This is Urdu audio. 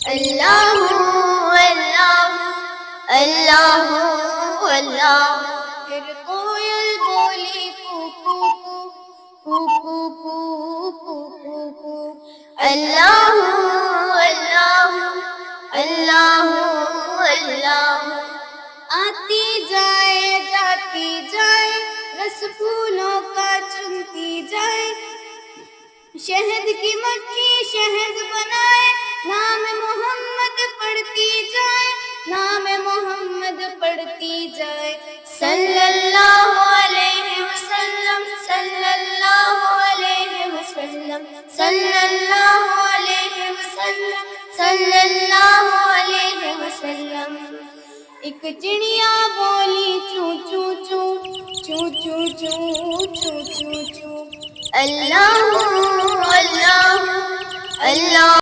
اللہ اللہ اللہ اللہ. پھر کوئل بولی کو کو کو کو کو کو کو کو. اللہ اللہ اللہ اللہ. آتی جائے جاتی جائے رس پھولوں کا چنتی جائے. شہد کی مکھی شہد بنائے نام محمد پڑھتی جائے نام محمد پڑھتی جائے. صلی اللہ علیہ وسلم صلی اللہ علیہ وسلم صلی اللہ علیہ وسلم صلی اللہ علیہ وسلم. ایک چڑیا بولی چوں چوں چوں چوں چوں چوں چوں چوں چوں. اللہ اللہ اللہ.